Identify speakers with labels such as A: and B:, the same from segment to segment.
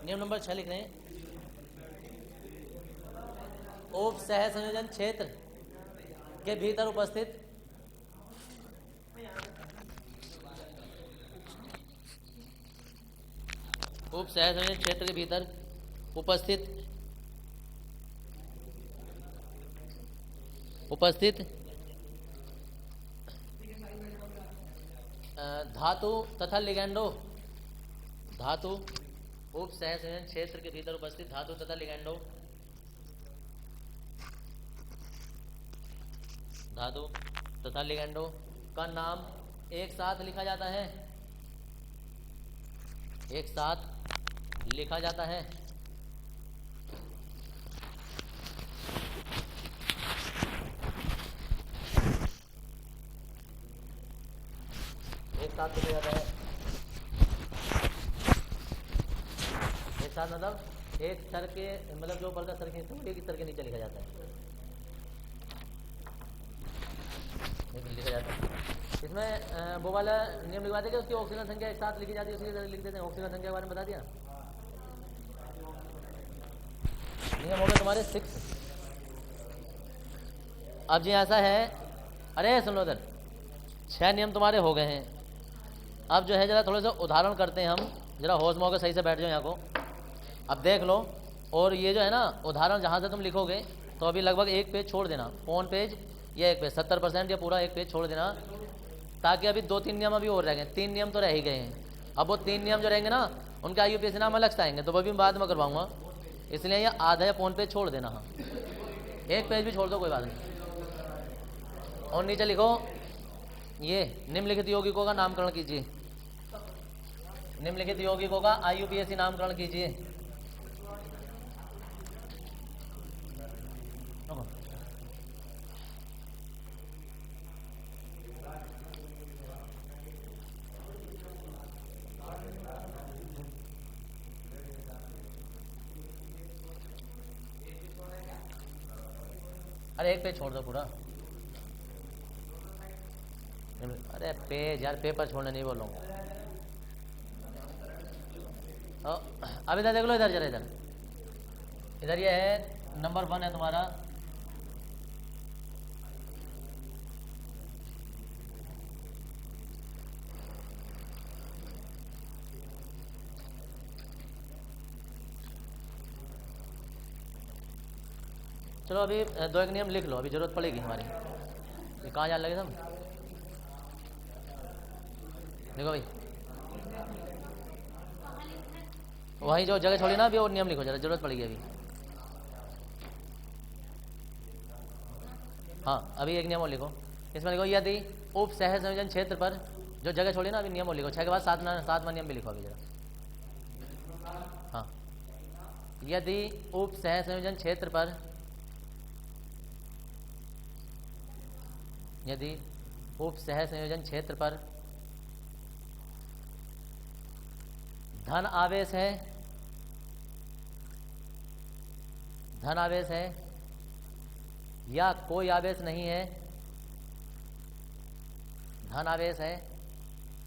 A: नियम नंबर 6 लिख रहे हैं। उप सह संयोजन क्षेत्र के भीतर उपस्थित उप सह संयोजन क्षेत्र के भीतर उपस्थित धातु तथा लिगैंडो धातु उप सह संयोजन क्षेत्र के भीतर उपस्थित धातु तथा लिगैंडो धातु तथा लिगैंडो का नाम एक साथ लिखा जाता है। एक साथ लिखा जाता है। एक साथ लिखा जाता है। एक साथ मतलब एक स्तर के मतलब जो ऊपर का स्तर के एक स्तर के नीचे लिखा जाता है। लिखा जाता है। इसमें वो वाला नियम लिखवा देंगे, उसकी ऑक्सीजन संख्या एक साथ लिखी जाती है, उसकी लिख देते हैं। ऑक्सीजन संख्या के बारे में बता दिया। नियम हो गए तुम्हारे 6। अब जी ऐसा है, अरे सुन लो इधर, 6 नियम तुम्हारे हो गए हैं। अब जो है जरा थोड़े से उदाहरण करते हैं हम, जरा होश में होकर सही से बैठ जाओ यहाँ को। अब देख लो, और ये जो है ना उदाहरण जहाँ से तुम लिखोगे तो अभी लगभग एक पेज छोड़ देना, पौन पेज या एक पेज, 70% या पूरा एक पेज छोड़ देना, ताकि अभी 2-3 नियम अभी और रह गए। 3 नियम तो रह ही गए हैं। अब वो 3 नियम जो रहेंगे ना उनके IUPAC नाम अलग से आएंगे, तो वो भी बाद में करवाऊंगा, इसलिए ये आधा या पौन पेज छोड़ देना। हाँ, एक पेज भी छोड़ दो, कोई बात नहीं। और नीचे लिखो, ये निम्नलिखित यौगिकों का नामकरण कीजिए। निम्नलिखित यौगिकों का IUPAC नामकरण कीजिए। अरे एक पेज छोड़ दो पूरा। अरे पेज यार, पेपर छोड़ने नहीं बोलूँगा। अब इधर देख लो, इधर जरा, इधर ये है नंबर 1 है तुम्हारा। चलो अभी 2-1 नियम लिख लो, अभी जरूरत पड़ेगी हमारी। ये कहाँ जाने लगे तुम? देखो भाई, वहीं जो जगह छोड़ी ना अभी, और नियम लिखो जरा, जरूरत पड़ेगी अभी। हाँ, अभी एक नियम और लिखो। इसमें लिखो, यदि उप सह संयोजन क्षेत्र पर, जो जगह छोड़ी ना अभी, नियम और लिखो। 6 के बाद 7वां नियम भी लिखो अभी जरा। हाँ, यदि उप सह संयोजन क्षेत्र पर, यदि उप सह संयोजन क्षेत्र पर धन आवेश है, धन आवेश है या कोई आवेश नहीं है, धन आवेश है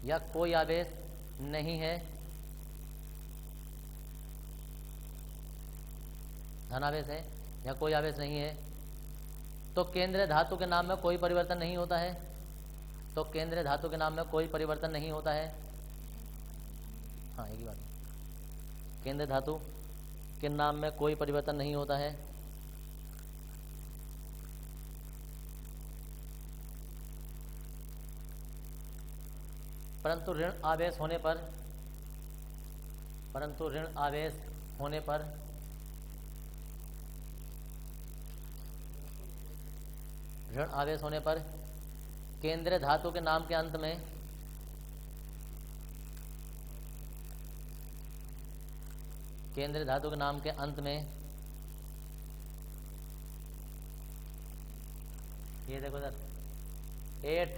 A: या कोई आवेश नहीं है, धन आवेश है या कोई आवेश नहीं है, तो केंद्रीय धातु के नाम में कोई परिवर्तन नहीं होता है। तो केंद्रीय धातु के नाम में कोई परिवर्तन नहीं होता है। हाँ, एक ही बात, केंद्रीय धातु के नाम में कोई परिवर्तन नहीं होता है। परंतु ऋण आवेश होने पर, परंतु ऋण आवेश होने पर ऋण आवेश होने पर केंद्रीय धातु के नाम के अंत में, केंद्रीय धातु के नाम के अंत में, ये देखो सर, 8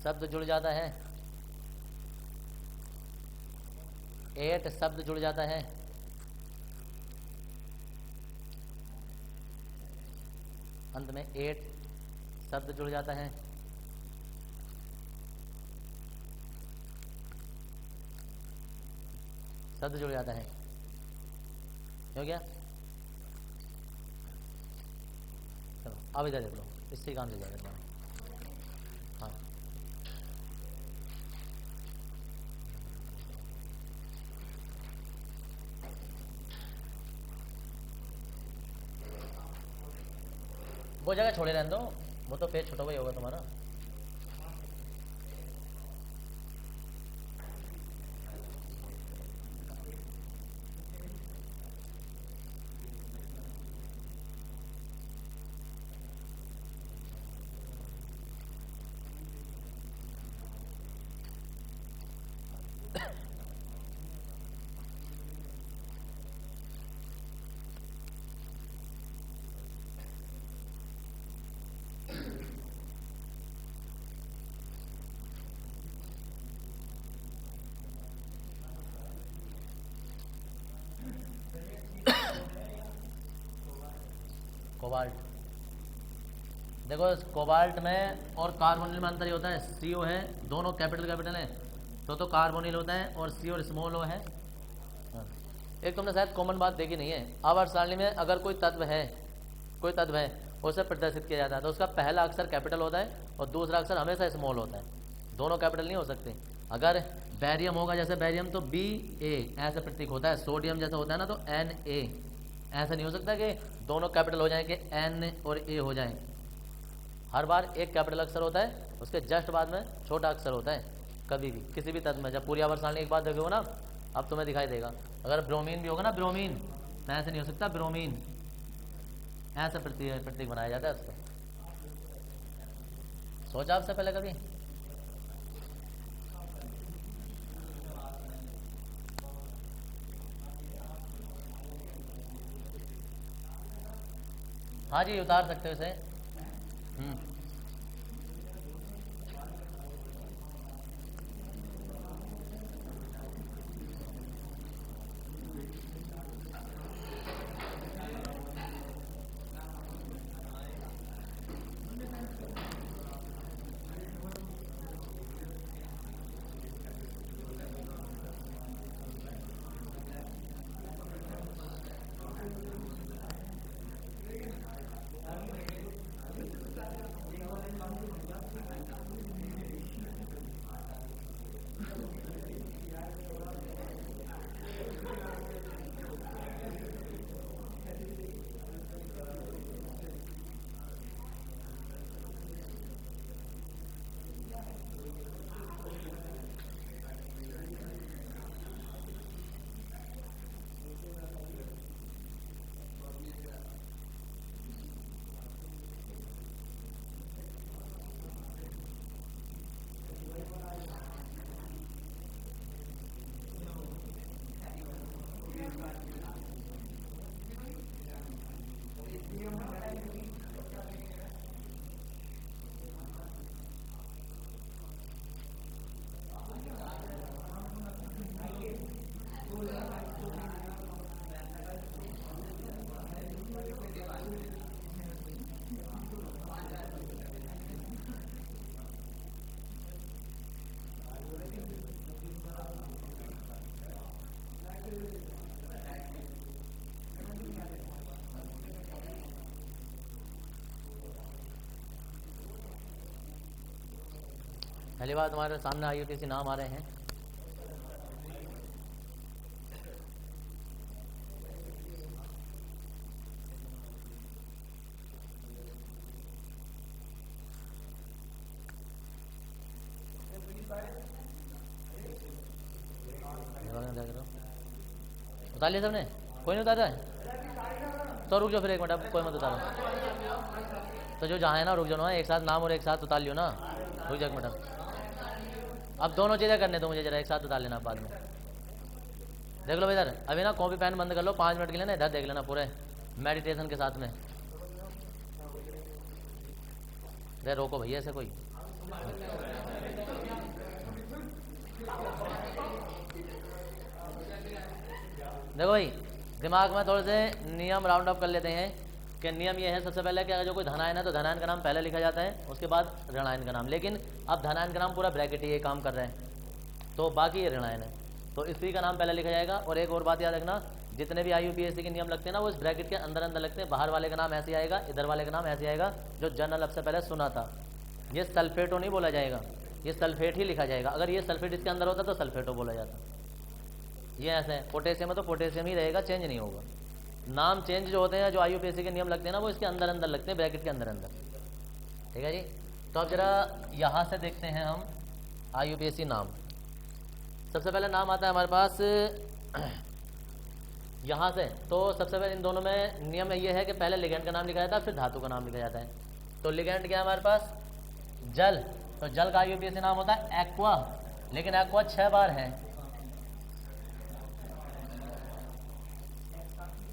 A: शब्द जुड़ जाता है। 8 शब्द जुड़ जाता है। अंत में 8 शब्द जुड़ जाता है। 8 शब्द जुड़ जाता है। शब्द जुड़ जाता है। क्यों क्या? चलो अब इधर देख लो, इससे काम चल जाएगा तुम्हारा। हाँ वो जगह छोड़े रहने दो, वो तो पेज छोटा ही होगा तुम्हारा। कोबाल्ट, देखो कोबाल्ट में और कार्बोनिल में अंतर ये होता है, CO है, दोनों कैपिटल है तो कार्बोनिल होता है, और C और स्मॉल O है। हाँ। एक तुमने शायद कॉमन बात देखी नहीं है, आवर्त सारणी में अगर कोई तत्व है उसे प्रदर्शित किया जाता है तो उसका पहला अक्षर कैपिटल होता है और दूसरा अक्षर हमेशा स्मॉल होता है, दोनों कैपिटल नहीं हो सकते। अगर बैरियम होगा, जैसे बैरियम तो BA ऐसा प्रतीक होता है, सोडियम जैसा होता है ना तो Na, ऐसा नहीं हो सकता कि दोनों कैपिटल हो जाएं कि N और A हो जाएं। हर बार एक कैपिटल अक्षर होता है, उसके जस्ट बाद में छोटा अक्षर होता है कभी भी किसी भी तत्व में। जब पूरी आवर्त सारणी एक बार देखोगे ना, अब तुम्हें दिखाई देगा। अगर ब्रोमीन भी होगा ना, ब्रोमीन तो ऐसे नहीं हो सकता, ब्रोमीन ऐसा प्रतीक बनाया जाता है उसका। सोचा आपसे पहले कभी? हाँ जी, उतार सकते हो इसे। पहली बार तुम्हारे सामने IUTC नाम आ रहे हैं। उतार लिया सबने? कोई नहीं उतारा है तो रुक जाओ फिर एक मिनट, अब कोई मत उतारो। तो जो जहाँ है ना रुक जाओ ना, एक साथ नाम और एक साथ उतार लियो ना, रुक जाओ एक मिनट। अब दोनों चीज़ें करने दो मुझे, जरा एक साथ उतार लेना बाद में। देख लो इधर, अभी ना कॉपी पेन बंद कर लो 5 मिनट के लिए ना, इधर देख लेना पूरे मेडिटेशन के साथ में। इधर रोको भैया ऐसे कोई। देखो भाई, दिमाग में थोड़े से नियम राउंड अप कर लेते हैं कि नियम ये है सबसे पहले कि अगर जो कोई धनायन है तो धनायन का नाम पहले लिखा जाता है, उसके बाद ऋणायन का नाम। लेकिन अब धनायन का नाम पूरा ब्रैकेट ही ये काम कर रहे हैं, तो बाकी ये ऋणायन है। तो स्त्री का नाम पहले लिखा जाएगा। और एक और बात याद रखना, जितने भी IUPAC के नियम लगते हैं ना, वो इस ब्रैकेट के अंदर अंदर लगते हैं। बाहर वाले का नाम ऐसे आएगा, इधर वाले का नाम ऐसे आएगा, जो जनरल अब से पहले सुना था। ये सल्फेटो नहीं बोला जाएगा, ये सल्फेट ही लिखा जाएगा। अगर ये सल्फेट इसके अंदर होता तो सल्फेटो बोला जाता। ये ऐसा है। पोटेशियम है तो पोटेशियम ही रहेगा, चेंज नहीं होगा। नाम चेंज जो होते हैं, जो IUPAC के नियम लगते हैं ना, वो इसके अंदर अंदर लगते हैं, ब्रैकेट के अंदर अंदर। ठीक है जी। तो अब जरा यहाँ से देखते हैं हम IUPAC नाम। सबसे पहले नाम आता है हमारे पास यहाँ से। तो सबसे पहले इन दोनों में नियम ये है कि पहले लिगेंड का नाम लिखा जाता है, फिर धातु का नाम लिखा जाता है। तो लिगेंड क्या है हमारे पास? जल। तो जल का IUPAC नाम होता है एक्वा, लेकिन एक्वा 6 बार है।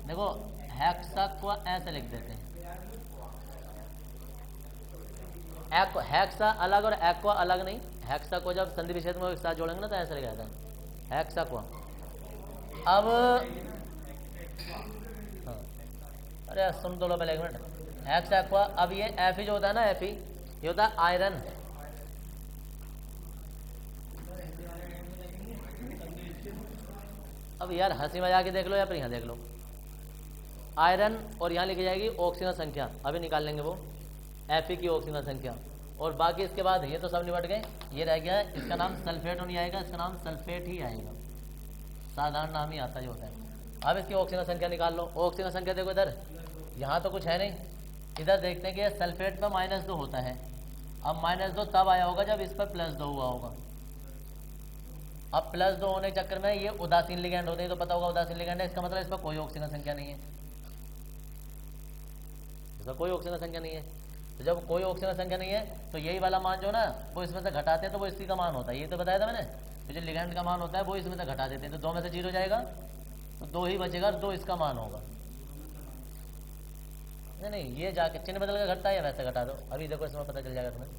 A: देखो हेक्सा ऐसे लिख देते हैं, हेक्सा अलग और एक्वा अलग नहीं। हेक्सा को जब संधि विच्छेद में एक साथ जोड़ेंगे ना तो ऐसे लिखा जाता है हेक्सा को। अब हाँ, अरे सुन तो लो पहले एक मिनट। हेक्सा को अब ये एफ जो होता है ना, एफ ये होता है आयरन। अब यार हंसी मजाक के देख लो या फिर यहाँ देख लो। आयरन और यहाँ लिखी जाएगी ऑक्सीजन संख्या, अभी निकाल लेंगे वो एफ की ऑक्सीजन संख्या। और बाकी इसके बाद ये तो सब निपट गए। ये रह गया, इसका नाम सल्फेट नहीं आएगा, इसका नाम सल्फेट ही आएगा, साधारण नाम ही आता जो होता है। अब इसकी ऑक्सीजन संख्या निकाल लो। ऑक्सीजन संख्या देखो इधर, यहाँ तो कुछ है नहीं। इधर देखते हैं कि सल्फेट पर -2 होता है। अब -2 तब आया होगा जब इस पर +2 हुआ होगा। अब +2 होने के चक्कर में ये उदासीन लिगैंड होते हैं, तो पता होगा उदासीन लिगैंड है, इसका मतलब इस पर कोई ऑक्सीजन संख्या नहीं है, इसका कोई ऑक्सीजन संख्या नहीं है। तो जब कोई ऑक्सीजन संख्या नहीं है तो यही वाला मान जो ना वो इसमें से घटाते हैं, तो वो इसी का मान होता है। ये तो बताया था मैंने। तो जो लिगैंड का मान होता है वो इसमें से घटा देते हैं, तो 2 में से 0 जाएगा तो 2 ही बचेगा, 2 इसका मान होगा। नहीं ये जाके चिन्ह बदल कर घटता है या वैसे घटा दो, अभी देखो इसमें पता चल जाएगा तुम्हें।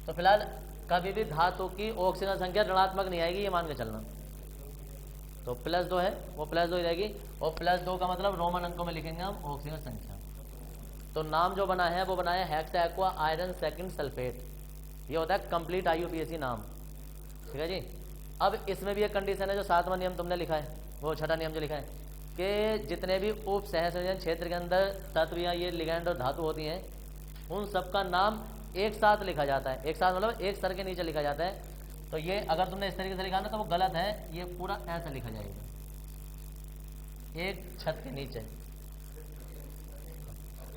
A: तो फिलहाल कभी भी धातु की ऑक्सीजन संख्या ऋणात्मक नहीं आएगी, ये मान के चलना। तो +2 है, वो +2 ही रहेगी। और +2 का मतलब रोमन अंकों में लिखेंगे हम ऑक्सीजन संख्या। तो नाम जो बना है वो बना है hexa aqua iron second sulphate. ये होता है कंप्लीट IUPAC नाम। ठीक है जी। अब इसमें भी एक कंडीशन है, जो 7वां नियम तुमने लिखा है, वो 6ठा नियम जो लिखा है कि जितने भी उप सहसंयोजन क्षेत्र के अंदर तत्व या ये लिगैंड और धातु होती हैं, उन सबका नाम एक साथ लिखा जाता है। एक साथ मतलब एक सर के नीचे लिखा जाता है। तो ये अगर तुमने इस तरीके से लिखा ना तो वो गलत है, ये पूरा ऐसा लिखा जाएगा, एक छत के नीचे।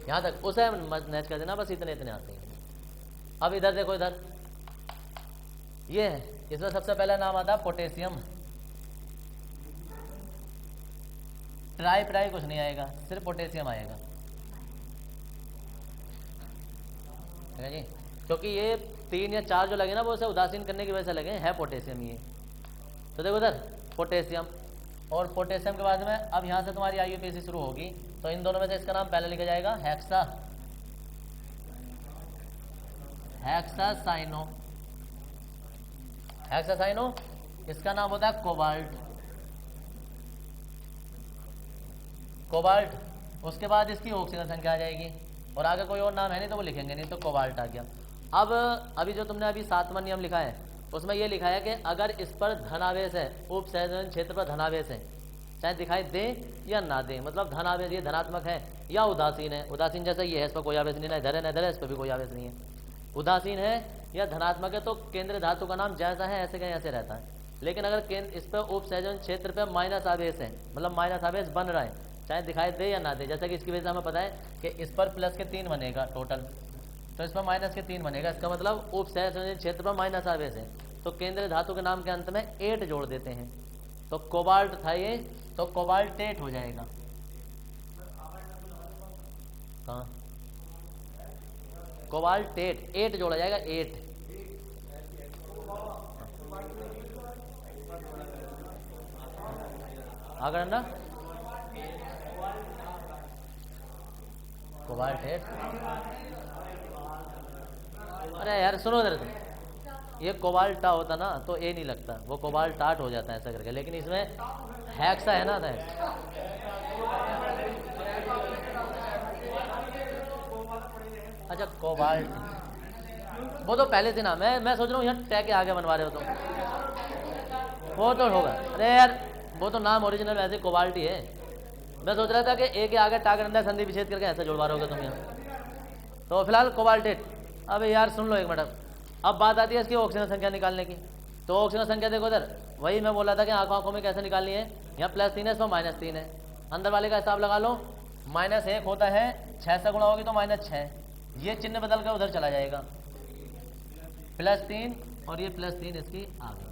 A: यहाँ तक उसे मैच कर देना, बस इतने इतने आते हैं। अब इधर देखो, इधर ये है, इसमें सबसे पहला नाम आता है पोटेशियम। ट्राई कुछ नहीं आएगा, सिर्फ पोटेशियम आएगा। ठीक है जी। क्योंकि ये 3 या 4 जो लगे ना वो उसे उदासीन करने की वजह से लगे है पोटेशियम ये। तो देखो इधर पोटेशियम, और पोटेशियम के बाद में अब यहाँ से तुम्हारी IUPAC शुरू होगी। तो इन दोनों में से इसका नाम पहले लिखा जाएगा हेक्सासाइनो। इसका नाम होता है कोबाल्ट। उसके बाद इसकी ऑक्सीजन संख्या आ जाएगी, और आगे कोई और नाम है नहीं तो वो लिखेंगे नहीं, तो कोबाल्ट आ गया। अब अभी जो तुमने अभी 7वां नियम लिखा है उसमें ये लिखा है कि अगर इस पर धनावेश है, उप सहसंयोजन क्षेत्र पर धनावेश है, चाहे दिखाई दे या ना दे, मतलब धनावेश ये धनात्मक है या उदासीन है। उदासीन जैसे ये है, इस पर कोई आवेश नहीं, ना इधर है ना इधर है, इस पर भी कोई आवेश नहीं है। उदासीन है या धनात्मक है तो केंद्र धातु का नाम जैसा है ऐसे का ऐसे रहता है। लेकिन अगर केंद्र इस पर उप सहसंयोजन क्षेत्र पर माइनस आवेश है, मतलब माइनस आवेश बन रहा है, चाहे दिखाई दे या ना दे, जैसा कि इसकी वजह से हमें पता है कि इस पर प्लस के 3 बनेगा टोटल, तो इस पर माइनस के 3 बनेगा। इसका मतलब उप सहसंयोजन क्षेत्र पर माइनस आवेश है, तो केंद्रीय धातु के नाम के अंत में 8 जोड़ देते हैं। तो कोबाल्ट था ये, तो कोबाल्टेट हो जाएगा। हाँ कोबाल्टेट, 8 जोड़ा जाएगा, 8। आगे ना कोबाल्टेट। अरे यार सुनो इधर से, ये कोबाल्टा होता ना तो ए नहीं लगता, वो कोबाल्टाट हो जाता है ऐसा करके। लेकिन इसमें हेक्सा है ना, अच्छा कोबाल्ट, वो तो पहले से नाम है। मैं सोच रहा हूँ यहाँ टै के आगे बनवा रहे हो तुम। वो तो होगा। अरे यार वो तो नाम ओरिजिनल वैसे कोबाल्टी है। मैं सोच रहा था कि ए के आगे टाकर अंदर संधि विच्छेद करके ऐसे जुड़वा रहोगे तुम यहाँ। तो फिलहाल कोबाल्टेट। अब यार सुन लो एक मिनट, अब बात आती है इसकी ऑक्सीजन संख्या निकालने की। तो ऑक्सीजन संख्या देखो इधर, वही मैं बोला था कि आंखों आंखों में कैसे निकालनी है। यहाँ +3 है, इसमें -3 है। अंदर वाले का हिसाब लगा लो, -1 होता है, 6 से गुणा होगी तो -6। ये चिन्ह बदल कर उधर चला जाएगा, +3 और ये +3 इसकी आ गई।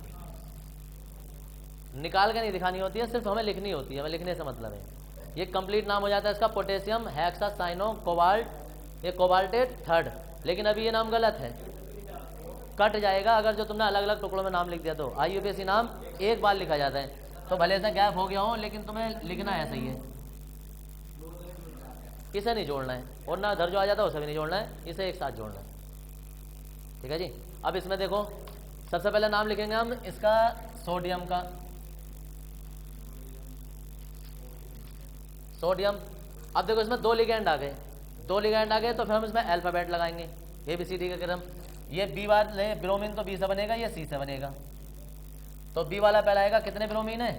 A: निकाल के नहीं दिखानी होती है, सिर्फ हमें लिखनी होती है, हमें लिखने से मतलब है। ये कंप्लीट नाम हो जाता है इसका पोटेशियम हेक्सासाइनो कोबाल्ट, ये कोबाल्टेट थर्ड। लेकिन अभी ये नाम गलत है, कट जाएगा अगर जो तुमने अलग अलग टुकड़ों में नाम लिख दिया तो। IUPAC नाम एक बार लिखा जाता है, तो भले से गैप हो गया हो लेकिन तुम्हें लिखना ऐसा ही है, इसे नहीं जोड़ना है। और ना इधर जो आ जाता है उसे भी नहीं जोड़ना है, इसे एक साथ जोड़ना है। ठीक है जी। अब इसमें देखो, सबसे पहले नाम लिखेंगे हम इसका सोडियम का। सोडियम, अब देखो इसमें 2 लिगेंड आ गए, 2 लिगेंड आ गए तो फिर हम इसमें अल्फाबेट लगाएंगे ABCD का क्रम। ये बी वाले ब्रोमीन तो बी से बनेगा, ये सी से बनेगा। तो बी वाला पहला आएगा, कितने ब्रोमीन है?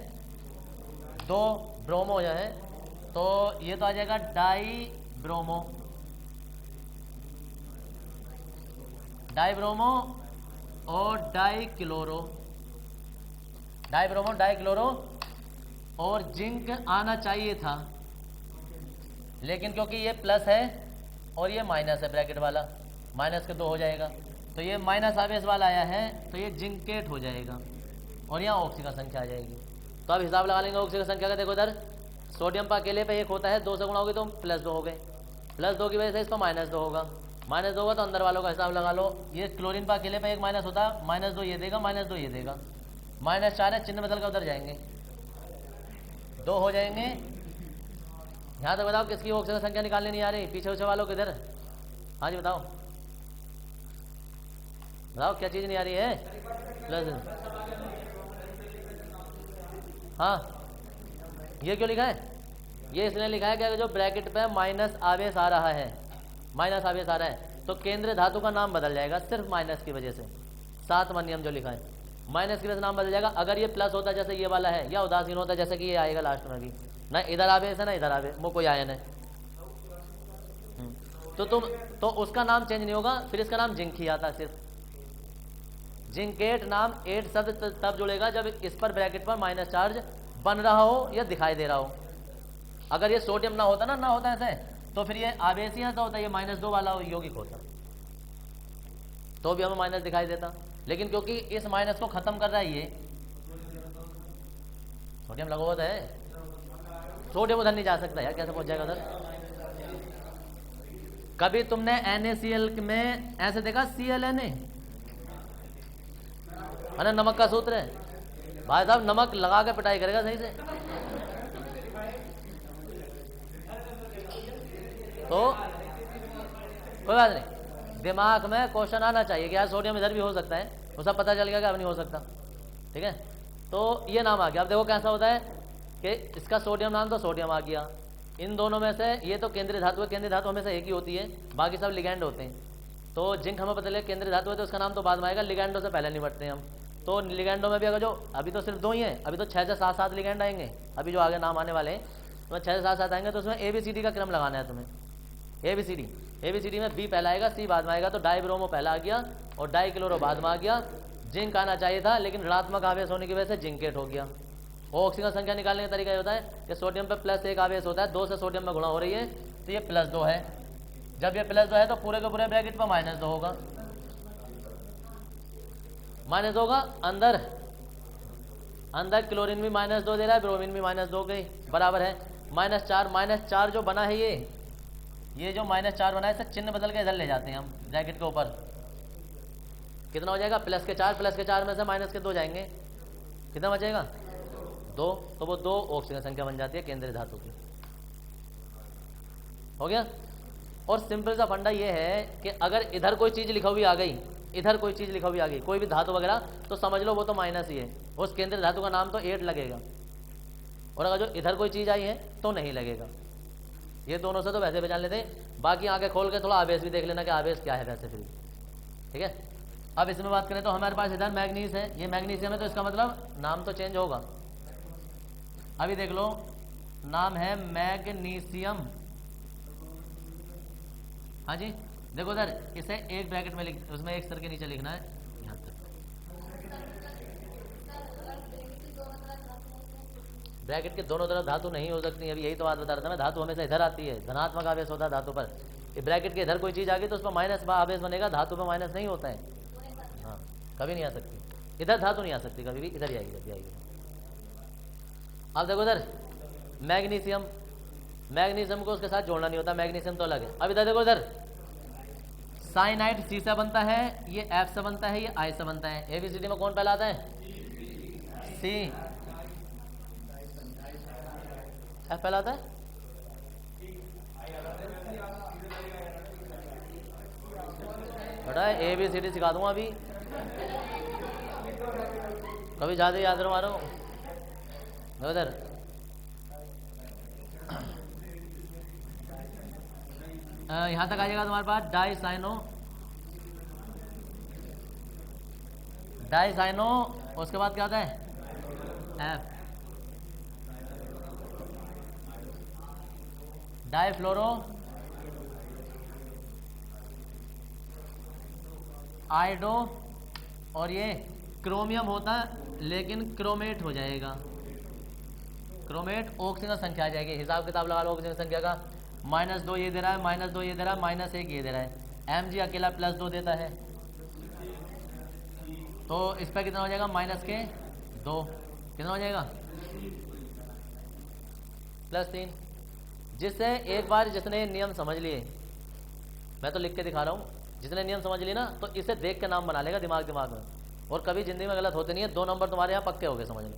A: 2 ब्रोमो जो है, तो ये तो आ जाएगा डाई ब्रोमो, डाई ब्रोमो और di chloro, die bromo die chloro. और जिंक आना चाहिए था, लेकिन क्योंकि ये प्लस है और ये माइनस है, ब्रैकेट वाला माइनस के 2 हो जाएगा, तो ये माइनस आवेश वाला आया है तो ये जिंकेट हो जाएगा और यहाँ ऑक्सीजन संख्या आ जाएगी। तो अब हिसाब लगा लेंगे ऑक्सीजन संख्या का। देखो इधर सोडियम पर अकेले पे 1 होता है, 2 से गुणा होगी तो +2 हो गए, +2 की वजह से इसको -2 होगा, -2 होगा तो अंदर वालों का हिसाब लगा लो। ये क्लोरीन पर अकेले पे 1 माइनस होता, -2 ये देगा, -2 ये देगा, -4 है, चिन्ह बदल कर उधर जाएंगे, 2 हो जाएंगे। यहाँ तक बताओ किसकी ऑक्सीजन संख्या निकालनी नहीं आ रही? पीछे उछे वालों किधर? हाँ जी बताओ, बताओ क्या चीज़ नहीं आ रही है? प्लस, हाँ ये क्यों लिखा है? ये इसलिए लिखा है कि जो ब्रैकेट पे माइनस आवेश आ रहा है, माइनस आवेश आ रहा है तो केंद्रीय धातु का नाम बदल जाएगा सिर्फ माइनस की वजह से। 7वां नियम जो लिखा है, माइनस की वजह से नाम बदल जाएगा। अगर ये प्लस होता जैसे ये वाला है, या उदासीन होता जैसे कि ये आएगा लास्ट में भी, ना इधर आवेश है ना इधर आवेश, वो कोई आयन है, तो उसका नाम चेंज नहीं होगा, फिर इसका नाम जिंक ही आता सिर्फ। जिंकेट नाम 8 शब्द तब जुड़ेगा जब इस पर ब्रैकेट पर माइनस चार्ज बन रहा हो या दिखाई दे रहा हो। अगर ये सोडियम ना होता ना होता ऐसे, तो फिर ये आवेशी ऐसा होता, ये -2 वाला यौगिक होता, तो भी हमें माइनस दिखाई देता। लेकिन क्योंकि इस माइनस को खत्म कर रहा है ये सोडियम लगा हुआ है, सोडियम उधर नहीं जा सकता यार, कैसे पहुंच जाएगा उधर? कभी तुमने NaCl में ऐसे देखा ClNa? अरे नमक का सूत्र है भाई साहब, नमक लगा के पिटाई करेगा सही से। तो कोई बात नहीं, दिमाग में क्वेश्चन आना चाहिए कि यार सोडियम इधर भी हो सकता है, वो सब पता चल गया कि अब नहीं हो सकता। ठीक है, तो ये नाम आ गया। अब देखो कैसा होता है कि इसका सोडियम नाम तो सोडियम आ गया, इन दोनों में से ये तो केंद्रीय धातु है, केंद्रीय धातु हमेशा एक ही होती है, बाकी सब लिगैंड होते हैं। तो जिंक हमें पता लगे केंद्रीय धातु है तो उसका नाम तो बाद में आएगा, लिगैंडों से पहले निपटते हैं हम। तो लिगैंडों में भी अगर जो अभी तो सिर्फ 2 ही हैं, अभी तो 6 से 7 लिगैंड आएंगे, अभी जो आगे नाम आने वाले हैं तो 6 से 7 आएंगे। तो उसमें ABCD का क्रम लगाना है तुम्हें, ABCD में B पहला आएगा, C बाद में आएगा, तो डाई ब्रोमो पहला आ गया और डाई क्लोरो बाद में आ गया। जिंक आना चाहिए था लेकिन ऋणात्मक आवेश होने की वजह से जिंकेट हो गया। ऑक्सीजन संख्या निकालने का तरीका ये होता है कि सोडियम पे +1 आवेश होता है, 2 से सोडियम में गुणा हो रही है तो ये +2 है। जब ये +2 है तो पूरे के पूरे ब्रैकेट पर -2 होगा, -2 होगा। अंदर क्लोरीन भी -2 दे रहा है, ब्रोमीन भी -2 गई, बराबर है -4 जो बना है ये जो -4 बना है इससे चिन्ह बदल के इधर ले जाते हैं हम ब्रैकेट के ऊपर। कितना हो जाएगा? +4 में से -2 जाएंगे, कितना बचेगा? 2। तो वो 2 ऑक्सीजन संख्या बन जाती है केंद्रीय धातु की। हो गया। और सिंपल सा फंडा ये है कि अगर इधर कोई चीज लिखा हुई आ गई, इधर कोई चीज लिखा हुई आ गई, कोई भी धातु वगैरह, तो समझ लो वो तो माइनस ही है, उस केंद्रीय धातु का नाम तो 8 लगेगा। और अगर जो इधर कोई चीज आई है तो नहीं लगेगा। ये दोनों से तो वैसे पहचान लेते, बाकी आंखें खोल के थोड़ा आवेश भी देख लेना कि आवेश क्या है वैसे फिर। ठीक है, अब इसमें बात करें तो हमारे पास इधर मैग्नीज है, ये मैग्नीशियम है, तो इसका मतलब नाम तो चेंज होगा। अभी देख लो, नाम है मैग्नीशियम। हाँ जी, देखो उधर इसे एक ब्रैकेट में लिख, उसमें एक सर के नीचे लिखना है यहाँ तक। ब्रैकेट के दोनों तरफ धातु नहीं हो सकती, अभी यही तो बात बता रहा था मैं। धातु हमेशा इधर आती है, धनात्मक आवेश होता है धातु पर। ये ब्रैकेट के इधर कोई चीज आ गई तो उसमें माइनस आवेश बनेगा, धातु पर माइनस नहीं होता है। हाँ, कभी नहीं आ सकती इधर, धातु नहीं आ सकती कभी भी, इधर ही आएगी, इधर आएगी। अब देखो इधर मैग्नीशियम, मैग्नीशियम को उसके साथ जोड़ना नहीं होता, मैग्नीशियम तो अलग है। अब इधर देखो, इधर साइनाइड सी से बनता है, ये एफ से बनता है, ये आई से बनता है। एबीसीडी में कौन पहला आता है? सी। एफ पहला आता है, बड़ा एबीसीडी सिखा दूंगा अभी, कभी ज्यादा याद रहो मारो। उधर यहां तक आ जाएगा तुम्हारे पास डाइसाइनो, उसके बाद क्या आता है? एफ। डाइफ्लोरो आइडो, और ये क्रोमियम होता लेकिन क्रोमेट हो जाएगा। क्रोमेट ऑक्सीजन संख्या आ जाएगी, हिसाब किताब लगा लो ऑक्सीजन संख्या का। -2 ये दे रहा है, -2 ये दे रहा है, -1 ये दे रहा है। Mg अकेला +2 देता है, तो इस पर कितना हो जाएगा? -2 कितना हो जाएगा? +3। जिससे एक बार जिसने नियम समझ लिए, मैं तो लिख के दिखा रहा हूँ, जिसने नियम समझ लिए ना तो इसे देख के नाम बना लेगा दिमाग में, और कभी जिंदगी में गलत होते नहीं है। 2 नंबर तुम्हारे यहाँ पक्के हो गए, समझ लो।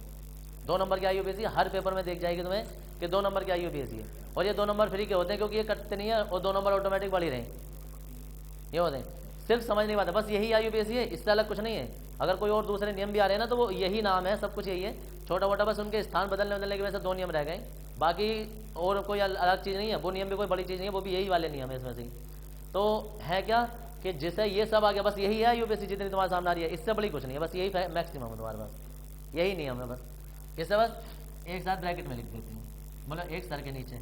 A: 2 नंबर की आईयूपीएसी हर पेपर में देख जाएगी तुम्हें कि 2 नंबर की आईयूपीएसी है, और ये 2 नंबर फ्री के होते हैं क्योंकि ये कटते नहीं है, और 2 नंबर ऑटोमेटिक बढ़ ही रहे ये होते हैं। सिर्फ समझ नहीं पाते, बस यही आईयूपीएसी है, इससे अलग कुछ नहीं है। अगर कोई और दूसरे नियम भी आ रहे हैं ना तो वो यही नाम है, सब कुछ यही है, छोटा मोटा बस उनके स्थान बदलने की वजह से 2 नियम रह गए, बाकी और कोई अलग चीज़ नहीं है। वो नियम भी कोई बड़ी चीज़ नहीं है, वो भी यही वाले नियम है इसमें से। तो है क्या कि जिससे ये सब आ गया, बस यही है यूपीएससी जितनी तुम्हारे सामने आ रही है, इससे बड़ी कुछ नहीं है, बस यही मैक्सिमम है तुम्हारे पास, यही नियम है बस। इससे बस एक साथ ब्रैकेट में लिख देती हूँ, मतलब एक सर के नीचे।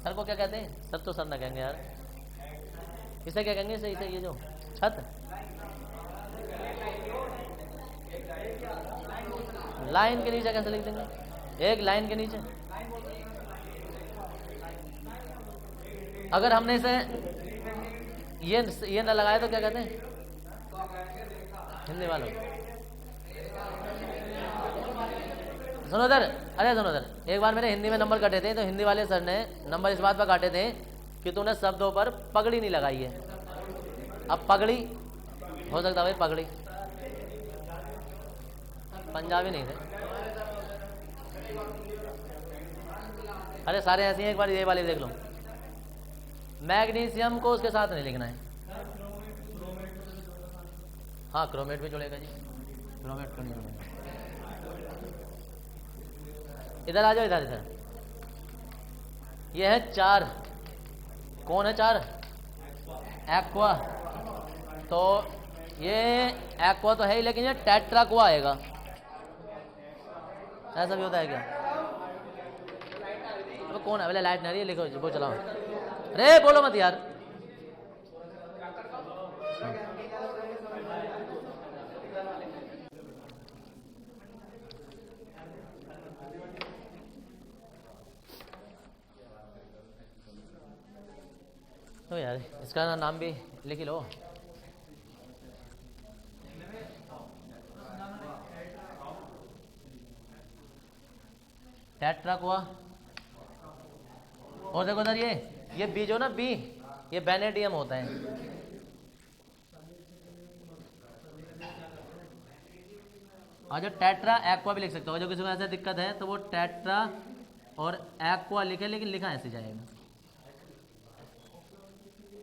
A: सर को क्या कहते हैं? सर तो सर ना कहेंगे यार, इसे क्या कहेंगे? इसे ये जो छत, लाइन के नीचे कैसे लिख देंगे? एक लाइन के नीचे। अगर हमने इसे ये न लगाया तो क्या कहते हैं हिंदी वालों? सुनो इधर, अरे सुनो इधर, एक बार मेरे हिंदी में नंबर काटे थे, तो हिंदी वाले सर ने नंबर इस बात पर काटे थे कि तूने शब्दों पर पगड़ी नहीं लगाई है। अब पगड़ी हो सकता भाई, पगड़ी पंजाबी नहीं थे, अरे सारे ऐसे हैं। एक बार ये वाले देख लो, मैग्नीशियम को उसके साथ नहीं लिखना है। हाँ, क्रोमेट भी जुड़ेगा जी, क्रोमेट क्यों नहीं जुड़ेगा? इधर आ जाओ, इधर इधर। ये है 4, कौन है 4? एक्वा। तो ये एक्वा तो है ही, लेकिन ये टेट्राक्वा आएगा, ऐसा भी होता है क्या? तो कौन है? पहले लाइट नहीं आ रही है, लिखो वो चलाओ। अरे बोलो मत यार। तो यार इसका नाम भी लिख लो। टेट्राक्वा। और देखो इधर ये बी जो ना, बी ये वेनेडियम होता है। और जो टेट्रा एक्वा भी लिख सकते हो, जो किसी को ऐसे दिक्कत है तो वो टेट्रा और एक्वा लिखे, लेकिन लिखा ऐसे जाएगा।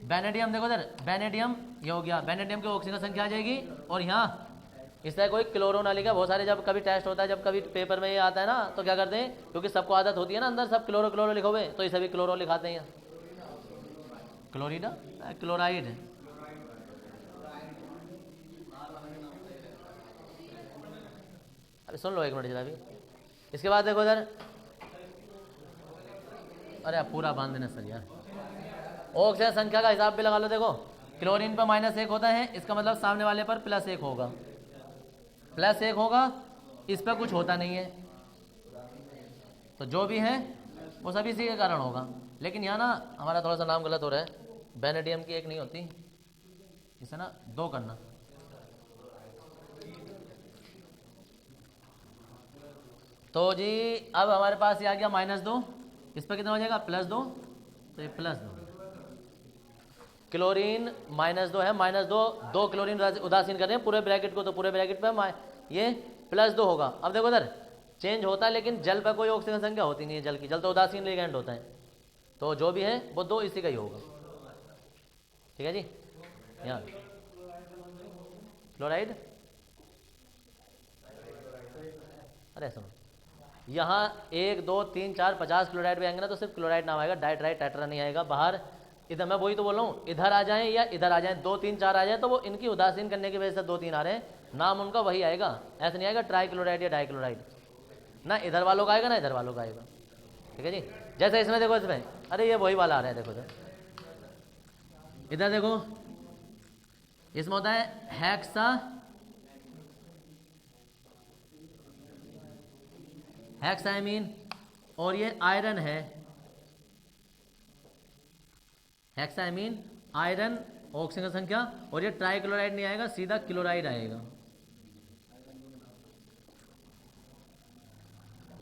A: वेनेडियम देखो इधर, वेनेडियम ये हो गया, वेनेडियम की ऑक्सीजन संख्या आ जाएगी, और यहाँ इससे कोई क्लोरो ना लिखा। बहुत सारे जब कभी टेस्ट होता है, जब कभी पेपर में ये आता है ना, तो क्या करते हैं, क्योंकि सबको आदत होती है ना अंदर सब क्लोरो क्लोरो लिखे हुए, तो इसे भी क्लोरो लिखाते हैं। क्लोरीन, क्लोराइड, अभी सुन लो एक मिनट जरा भी। इसके बाद देखो इधर, अरे आप पूरा बांध देना सर यार। ऑक्सीजन संख्या का हिसाब भी लगा लो। देखो क्लोरीन पर -1 होता है, इसका मतलब सामने वाले पर +1 होगा, +1 होगा, इस पर कुछ होता नहीं है, तो जो भी है वो सभी इसी के कारण होगा। लेकिन यहाँ ना हमारा थोड़ा सा नाम गलत हो रहा है, वेनेडियम की 1 नहीं होती, इसे ना 2 करना। तो जी अब हमारे पास ये आ गया -2, इस पर कितना हो जाएगा +2, तो ये +2 क्लोरीन -2 है, -2 क्लोरीन उदासीन कर रहे हैं पूरे ब्रैकेट को, तो पूरे ब्रैकेट पे ये +2 होगा। अब देखो इधर चेंज होता है, लेकिन जल पर कोई ऑक्सीजन संख्या होती नहीं है, जल की, जल तो उदासीन लिगेंड होता है, तो जो भी है वो 2 इसी का ही होगा। ठीक है जी। यहाँ क्लोराइड, अरे सुनो, यहाँ 1 2 3 4 50 क्लोराइड भी आएंगे ना, तो सिर्फ क्लोराइड नाम आएगा, डाइट्राइट टेट्रा नहीं आएगा। बाहर इधर मैं वही तो बोल रहा हूँ, इधर आ जाएं या इधर आ जाएं, 2 3 4 आ जाए तो वो इनकी उदासीन करने की वजह से 2 3 आ रहे हैं, नाम उनका वही आएगा, ऐसा नहीं आएगा ट्राइक्लोराइड या डाइक्लोराइड, ना इधर वालों का आएगा ना इधर वालों का आएगा। ठीक है जी। जैसे इसमें देखो, इसमें अरे ये वही वाला आ रहा है, देखो इधर देखो, इसमें होता है हेक्सामीन, और ये आयरन है, हेक्सामीन आयरन ऑक्सीजन संख्या, और ये ट्राइक्लोराइड नहीं आएगा, सीधा क्लोराइड आएगा।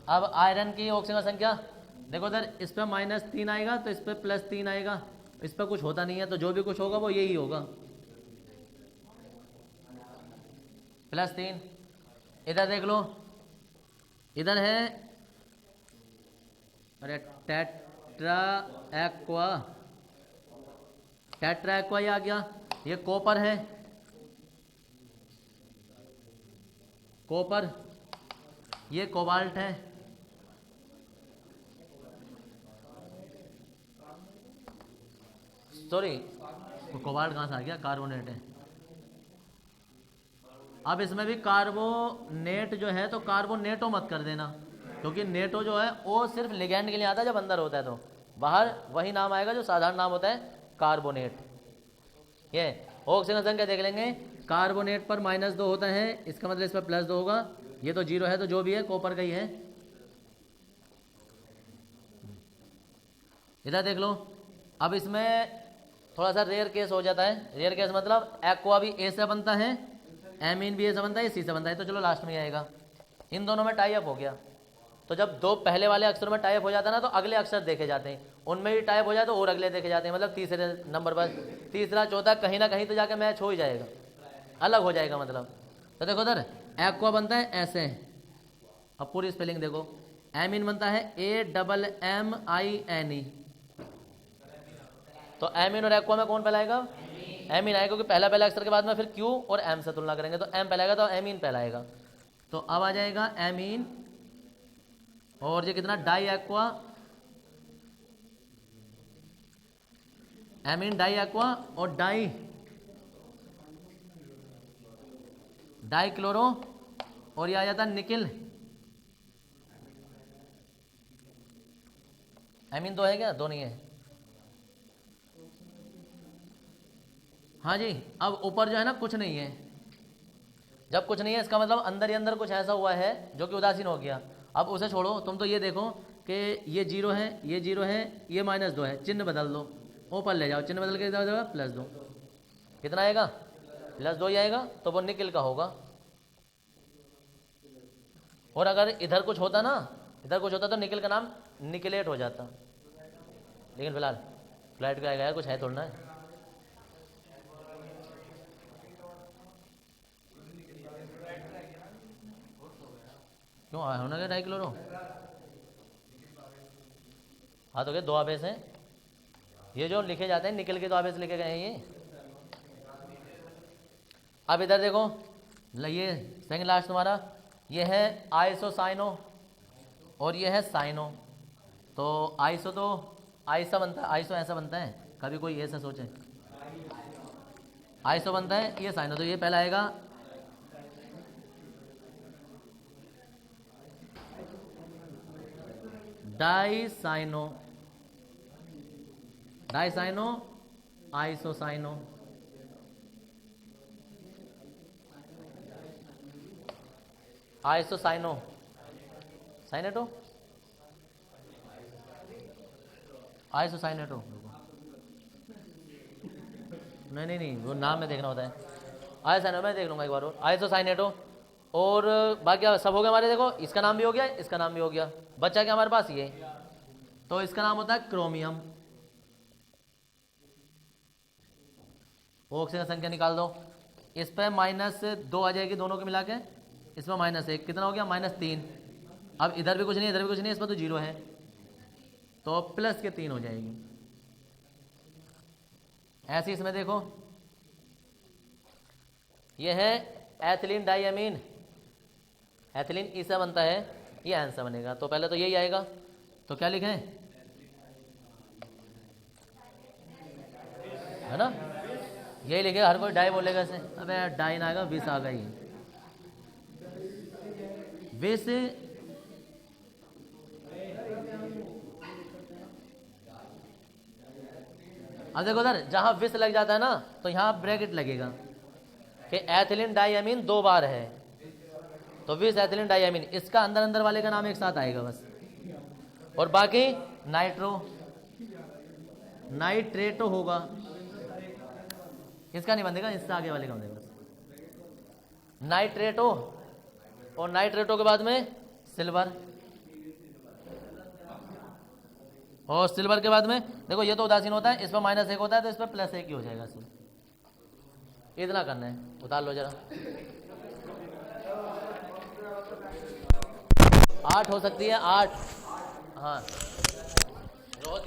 A: अब आयरन की ऑक्सीजन संख्या देखो इधर, इस पर -3 आएगा, तो इस पर +3 आएगा, इस पर कुछ होता नहीं है, तो जो भी कुछ होगा वो यही होगा, +3। इधर देख लो, इधर है अरे टेट्रा एक्वा ये आ गया, ये कॉपर है, कॉपर, ये कोबाल्ट है, सॉरी कोबाल्ट कहाँ से आ गया, कार्बोनेट है। अब इसमें भी कार्बोनेट जो है, तो कार्बोनेटो मत कर देना, क्योंकि नेटो जो है वो सिर्फ लिगैंड के लिए आता है, जब अंदर होता है, तो बाहर वही नाम आएगा जो साधारण नाम होता है, कार्बोनेट। ये ऑक्सीजन संख्या देख लेंगे, कार्बोनेट पर -2 होता है, इसका मतलब इस पर +2 होगा, ये तो 0 है, तो जो भी है कॉपर का ही है। इधर देख लो, अब इसमें थोड़ा सा रेयर केस हो जाता है, रेयर केस मतलब एक्वा भी ए से बनता है, एमीन भी ए से बनता है, सी से बनता है, तो चलो लास्ट में आएगा, इन दोनों में टाई अप हो गया, तो जब 2 पहले वाले अक्षर में टाइप हो जाता है ना, तो अगले अक्षर देखे जाते हैं, उनमें भी टाइप हो जाए तो और अगले देखे जाते हैं, मतलब तीसरे नंबर पर, तीसरा चौथा कहीं ना कहीं तो जाके मैच हो ही जाएगा, अलग हो जाएगा मतलब। तो देखो उधर एक्वा बनता है ऐसे, अब पूरी स्पेलिंग देखो, एमीन बनता है AMMINE, तो एमीन और एक्वा में कौन पहलाएगा, एमीन आएगा, क्योंकि पहला अक्षर के बाद में फिर क्यू और एम से तुलना करेंगे, तो एम पहलाएगा, तो एमीन पहलाएगा, तो अब आ जाएगा एमीन, और ये कितना di aqua, amine di aqua, और डाई क्लोरो, और ये आ जाता निकिल। एमीन 2 है क्या, 2 नहीं है, हाँ जी। अब ऊपर जो है ना कुछ नहीं है, जब कुछ नहीं है इसका मतलब अंदर ही अंदर कुछ ऐसा हुआ है जो कि उदासीन हो गया। अब उसे छोड़ो, तुम तो ये देखो कि ये 0 है, ये 0 है, ये -2 है, चिन्ह बदल दो, ऊपर ले जाओ, चिन्ह बदल के +2, कितना आएगा, +2 ही आएगा, तो वो निकिल का होगा। और अगर इधर कुछ होता ना, इधर कुछ होता तो निकिल का नाम निकिलेट हो जाता, लेकिन फिलहाल फ्लाइट का आएगा, कुछ है थोड़ा है। क्यों आया होना क्या डाइक्लोरो, हाँ तो क्या 2 आवेश हैं, ये जो लिखे जाते हैं निकल के 2 आवेश लिखे गए हैं ये। अब इधर देखो, ये सेकंड लास्ट तुम्हारा, ये है आइसोसाइनो, और ये है साइनो, तो आइसो तो आइसा बनता है, आइसो ऐसा बनता है, कभी कोई ऐसा सोचे, आइसो बनता है, ये साइनो, तो ये पहला आएगा डाइसाइनो, डाइसाइनो आइसोसाइनो, आइसोसाइनो, साइनेटो, आइसोसाइनेटो, नहीं वो नाम में देखना होता है। आइसोसाइनेटो मैं देख लूंगा एक बार और, आइसोसाइनेटो। और बाकी सब हो गया हमारे, देखो इसका नाम भी हो गया, इसका नाम भी हो गया, बच्चा क्या हमारे पास ये, तो इसका नाम होता है क्रोमियम। ऑक्सीजन संख्या निकाल दो, इस पे -2 आ जाएगी दोनों के मिला के, इसमें -1, कितना हो गया -3। अब इधर भी कुछ नहीं, इधर भी कुछ नहीं, इसमें तो 0 है, तो प्लस के 3 हो जाएगी। ऐसे इसमें देखो, यह है एथिलीन डाइअमीन, एथिलीन ई से बनता है, ये एन से बनेगा, तो पहले तो यही आएगा, तो क्या लिखें, है ना, यही लिखेगा, हर कोई डाई बोलेगा इसे, अबे डाई ना आएगा, विष आ गई, विष अब देखो उधर जहां विष लग जाता है ना, तो यहां ब्रैकेट लगेगा कि एथिलीन डाइअमीन 2 बार है, तो विष एथिलीन डाइअमीन, इसका अंदर अंदर वाले का नाम एक साथ आएगा बस, और बाकी नाइट्रो, नाइट्रेटो होगा, इसका नहीं बनेगा, इससे आगे वाले का बनेगा बस, नाइट्रेटो, और नाइट्रेटो के बाद में सिल्वर, और सिल्वर के बाद में देखो ये तो उदासीन होता है, इस पर -1 होता है, तो इस पर +1 ही हो जाएगा सिर्फ, इतना करना है। उतार लो जरा, 8 हो सकती है, 8, हाँ रोज